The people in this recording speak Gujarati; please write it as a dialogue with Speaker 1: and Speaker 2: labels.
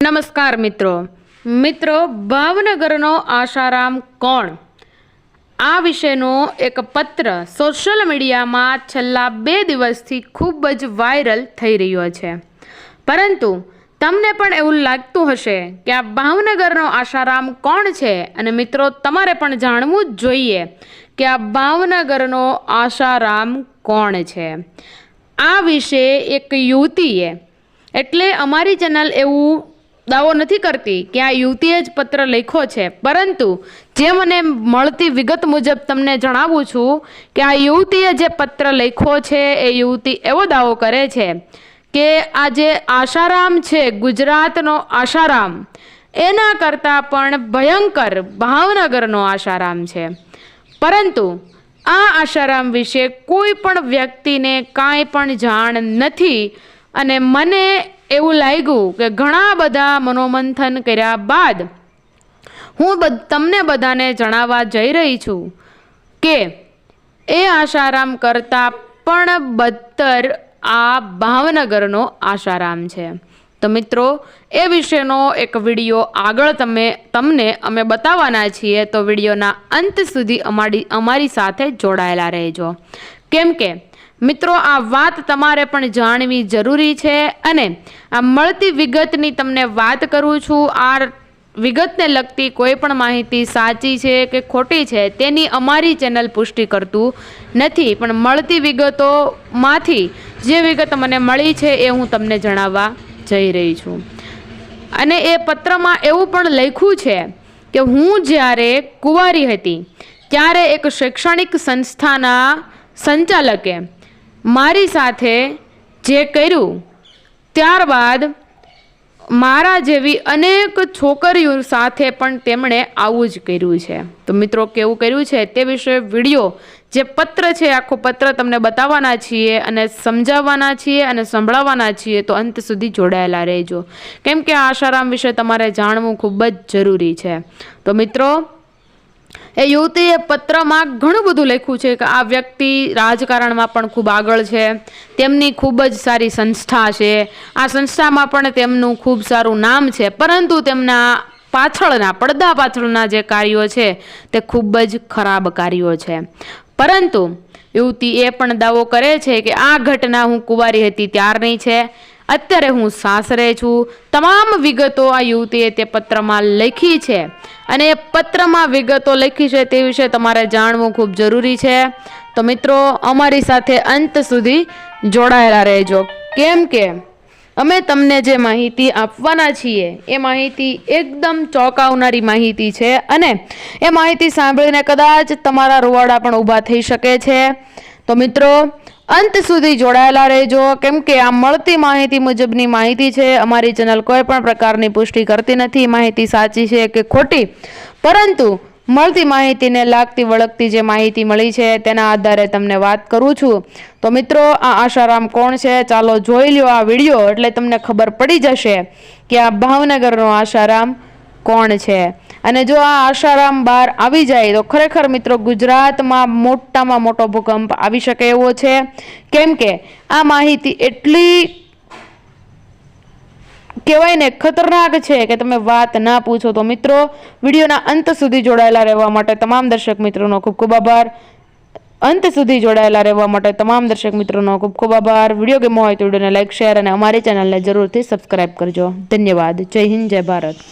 Speaker 1: નમસ્કાર મિત્રો ભાવનગરનો આશારામ કોણ આ વિશેનો એક પત્ર સોશિયલ મીડિયામાં છેલ્લા 2 દિવસથી ખૂબ જ વાયરલ થઈ રહ્યો છે, પરંતુ તમને પણ એવું લાગતું હશે કે આ ભાવનગરનો આશારામ કોણ છે, અને મિત્રો તમારે પણ જાણવું જ જોઈએ કે આ ભાવનગરનો આશારામ કોણ છે। આ વિશે એક યુવતીએ, એટલે અમારી ચેનલ એવું દાવો નથી કરતી કે આ યુવતીએ જ પત્ર લખ્યો છે, પરંતુ જે મને મળતી વિગત મુજબ તમને જણાવું છું કે આ યુવતીએ જે પત્ર લખ્યો છે એ યુવતી એવો દાવો કરે છે કે આ જે આશારામ છે, ગુજરાતનો આશારામ, એના કરતાં પણ ભયંકર ભાવનગરનો આશારામ છે, પરંતુ આ આશારામ વિશે કોઈ પણ વ્યક્તિને કાંઈ પણ જાણ નથી। અને મને એવું લાગ્યું કે ઘણા બધા મનોમંથન કર્યા બાદ હું તમને બધાને જણાવવા જઈ રહી છું કે એ આશારામ કરતાં પણ બદતર આ ભાવનગરનો આશારામ છે। તો મિત્રો, એ વિશેનો એક વિડીયો આગળ તમને અમે બતાવવાના છીએ, તો વિડીયોના અંત સુધી અમારી સાથે જોડાયેલા રહેજો, કેમ કે મિત્રો આ વાત તમારે પણ જાણવી જરૂરી છે। અને આ મળતી વિગતની તમને વાત કરું છું। આ વિગતને લગતી કોઈ પણ માહિતી સાચી છે કે ખોટી છે તેની અમારી ચેનલ પુષ્ટિ કરતું નથી, પણ મળતી વિગતોમાંથી જે વિગત મને મળી છે એ હું તમને જણાવવા જઈ રહી છું। અને એ પત્રમાં એવું પણ લખ્યું છે કે હું જ્યારે કુંવારી હતી ત્યારે એક શૈક્ષણિક સંસ્થાના સંચાલકે મારી સાથે જે કર્યું, ત્યારબાદ મારા જેવી અનેક છોકરીઓ સાથે પણ તેમણે આવું જ કર્યું છે। તો મિત્રો, કેવું કર્યું છે તે વિશે વિડીયો જે પત્ર છે, આખો પત્ર તમને બતાવવાના છીએ અને સમજાવવાના છીએ અને સંભળાવવાના છીએ, તો અંત સુધી જોડાયેલા રહેજો, કેમ કે આશારામ વિશે તમારે જાણવું ખૂબ જ જરૂરી છે। તો મિત્રો, એ યુવતીએ પત્રમાં ઘણું બધું લખ્યું છે કે આ વ્યક્તિ રાજકારણમાં પણ ખૂબ આગળ છે, તેમની ખૂબ જ સારી સંસ્થા છે, આ સંસ્થામાં પણ તેમનું ખૂબ સારું નામ છે, પરંતુ તેમના પડદા પાછળના જે કાર્યો છે તે ખૂબ જ ખરાબ કાર્યો છે। પરંતુ યુવતી એ પણ દાવો કરે છે કે આ ઘટના હું કુંવારી હતી ત્યારની છે, અત્યારે હું સાસરે છું। તમામ વિગતો આ યુવતીએ તે પત્રમાં લખી છે, અને એ પત્રમાં વિગતો લખી છે તે વિશે તમારે જાણવું ખૂબ જરૂરી છે। તો મિત્રો, અમારી સાથે અંત સુધી જોડાયેલા રહેજો, કેમ કે અમે તમને જે માહિતી આપવાના છીએ એ માહિતી એકદમ ચોંકાવનારી માહિતી છે, અને એ માહિતી સાંભળીને કદાચ તમારા રૂવાડા પણ ઊભા થઈ શકે છે। તો મિત્રો, અંત સુધી જોડાયેલા રહેજો, કેમ કે આ મળતી માહિતી મુજબની માહિતી છે। અમારી ચેનલ કોઈ પણ પ્રકારની પુષ્ટિ કરતી નથી માહિતી સાચી છે કે ખોટી, પરંતુ મળતી માહિતીને લાગતી વળગતી જે માહિતી મળી છે તેના આધારે તમને વાત કરું છું। તો મિત્રો, આ આશારામ કોણ છે, ચાલો જોઈ લ્યો આ વિડીયો, એટલે તમને ખબર પડી જશે કે આ ભાવનગરનો આશારામ કોણ છે। અને જો આ આશારામ બહાર આવી જાય તો ખરેખર મિત્રો ગુજરાતમાં મોટામાં મોટો ભૂકંપ આવી શકે એવો છે, કેમ કે આ માહિતી એટલી કહેવાય ને ખતરનાક છે કે તમે વાત ના પૂછો। તો મિત્રો, વિડીયોના અંત સુધી જોડાયેલા રહેવા માટે તમામ દર્શક મિત્રોનો ખૂબ ખૂબ આભાર। અંત સુધી જોડાયેલા રહેવા માટે તમામ દર્શક મિત્રોનો ખૂબ ખૂબ આભાર। વિડીયો ગમ્યો હોય તો વિડીયોને લાઈક, શેર અને અમારી ચેનલને જરૂરથી સબસ્ક્રાઈબ કરજો। ધન્યવાદ। જય હિન્દ, જય ભારત।